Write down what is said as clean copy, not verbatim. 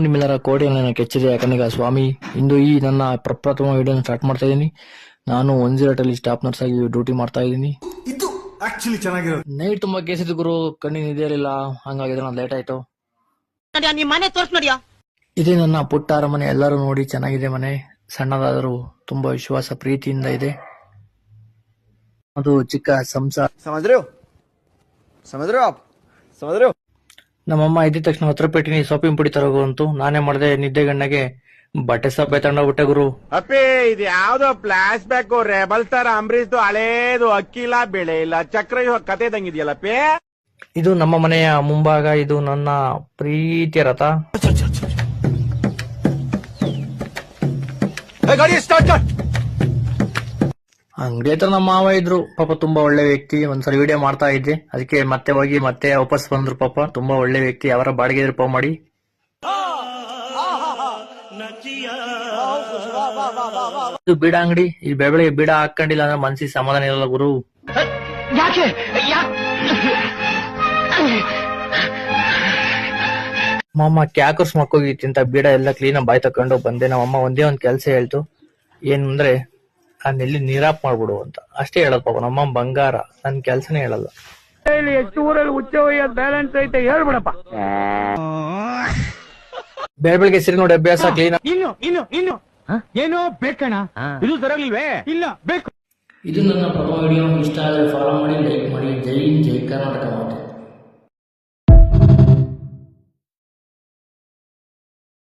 ನಿಮ್ಮೆಲ್ಲರ ಕೋಟೆಯನ್ನು ಕೆಚ್ಚಿದೆ. ಯಾಕಂದ್ರೆ ಸ್ವಾಮಿ ಇಂದು ಈ ನನ್ನ ಪ್ರಪ್ರಥಮ ವಿಡಿಯೋನ ಸ್ಟಾರ್ಟ್ ಮಾಡ್ತಾ ಇದ್ದೀನಿ. ನಾನು 108 ಸ್ಟಾಫ್ ನರ್ಸ್ ಆಗಿ ಡ್ಯೂಟಿ ಮಾಡ್ತಾ ಇದ್ದೀನಿ. ಇದು ಆಕ್ಚುಲಿ ಚೆನ್ನಾಗಿರೋದು. ನೈಟ್ ತುಂಬಾ ಕೇಸಿದ್ದು ಗುರು, ಕಣ್ಣಿನ ನಿದ್ದೆ ಇರಲಿಲ್ಲ, ಹಂಗಾಗಿ ನಾನು ಲೇಟ್ ಆಯ್ತು. ಇದೇ ನನ್ನ ಪುಟ್ಟ ಅರಮನೆ. ಎಲ್ಲರೂ ನೋಡಿ, ಚೆನ್ನಾಗಿದೆ ಮನೆ, ಸಣ್ಣದಾದರೂ ತುಂಬಾ ವಿಶ್ವಾಸ ಪ್ರೀತಿಯಿಂದ ಇದೆ. ಅದು ಚಿಕ್ಕ ಸಂಸಾರ. ನಮ್ಮಮ್ಮ ಇದ್ದ ತಕ್ಷಣ ಹತ್ರ ಪೇಟಿನಿ ಸೊಪ್ಪಿನ ಪುಡಿ ತರೋಗಂತು. ನಾನೇ ಮಾಡಿದೆ ನಿದ್ದೆ ಗಣ್ಣಗೆ ಬಟ್ಟೆ ಸೊಪ್ಪೆ ತಗೊಂಡೋಗ್ಬಿಟ್ಟೆ ಗುರು. ಅಪ್ಪೇ ಇದು ಯಾವ್ದೋ ಫ್ಲಾಶ್ ಬ್ಯಾಕ್ ರೆಬಲ್ ತರ ಅಂಬರೀಶ್ ಹಳೇದು, ಅಕ್ಕಿ ಇಲ್ಲ ಬೆಳೆ ಇಲ್ಲ ಚಕ್ರ ಕತೆ ಇದಂಗಿದೆಯಲ್ಲಪ್ಪೇ. ಇದು ನಮ್ಮ ಮನೆಯ ಮುಂಭಾಗ. ಇದು ನನ್ನ ಪ್ರೀತಿಯ ರಥ. ಅಂಗಡಿ ಹತ್ರ ನಮ್ಮ ಮಾವ ಇದ್ರು, ಪಾಪ ತುಂಬಾ ಒಳ್ಳೆ ವ್ಯಕ್ತಿ. ಒಂದ್ಸಲ ವಿಡಿಯೋ ಮಾಡ್ತಾ ಇದ್ದೆ, ಅದಕ್ಕೆ ಮತ್ತೆ ಹೋಗಿ ಮತ್ತೆ ವಾಪಸ್ ಬಂದ್ರು. ಪಾಪ ತುಂಬಾ ಒಳ್ಳೆ ವ್ಯಕ್ತಿ. ಅವರ ಬಾಡಿಗೆ ಇದ್ರು ಫೋನ್ ಮಾಡಿ. ಇದು ಬೀಡ ಅಂಗಡಿ. ಈ ಬೆಳಗ್ಗೆ ಬೀಡ ಹಾಕೊಂಡಿಲ್ಲ ಅಂದ್ರೆ ಮನ್ಸಿಗೆ ಸಮಾಧಾನ ಇರಲ್ಲ ಗುರು. ಮಾಮ ಕ್ಯಾಕರ್ಸ್ ಮಕ್ಕೋಗಿತ್ತು ಅಂತ ಬೀಡ ಎಲ್ಲ ಕ್ಲೀನ್ ಬಾಯ್ ತಕೊಂಡು ಬಂದೆ. ನಮ್ಮಮ್ಮ ಒಂದೇ ಒಂದ್ ಕೆಲ್ಸ ಹೇಳ್ತು, ಏನಂದ್ರೆ ಅಲ್ಲಿ ನೀರಾಪ್ ಮಾಡ್ಬಿಡು ಅಂತ ಅಷ್ಟೇ ಹೇಳೋದು. ಪಾಪ ನಮ್ಮ ಬಂಗಾರ, ನನ್ ಕೆಲ್ಸನೇ ಹೇಳಲ್ಲ. ಎಷ್ಟು ಊರಲ್ಲಿ ಉಚ್ಚ ಬ್ಯಾಲೆನ್ಸ್ ಐತೆ ಹೇಳ್ಬಿಡಪ್ಪ. ಬೆಳಗ್ಗೆ ಸಿರಿ ನೋಡಿ ಅಭ್ಯಾಸ ಕ್ಲೀನ್. ಇನ್ನು ಏನೋ ಬೇಕಣ್ಣ, ಇದು ಸರಿಯಾಗಿಲ್ವೇ? ಇಲ್ಲ ಬೇಕು. ಇದು ನನ್ನ ಪ್ರಥಮ ವಿಡಿಯೋ. ಇಷ್ಟ ಆದರೆ ಫಾಲೋ ಮಾಡಿ, ಲೈಕ್ ಮಾಡಿ. ಜೈ ಹಿಂದ್, ಜೈ ಕರ್ನಾಟಕ ಮಾತೆ.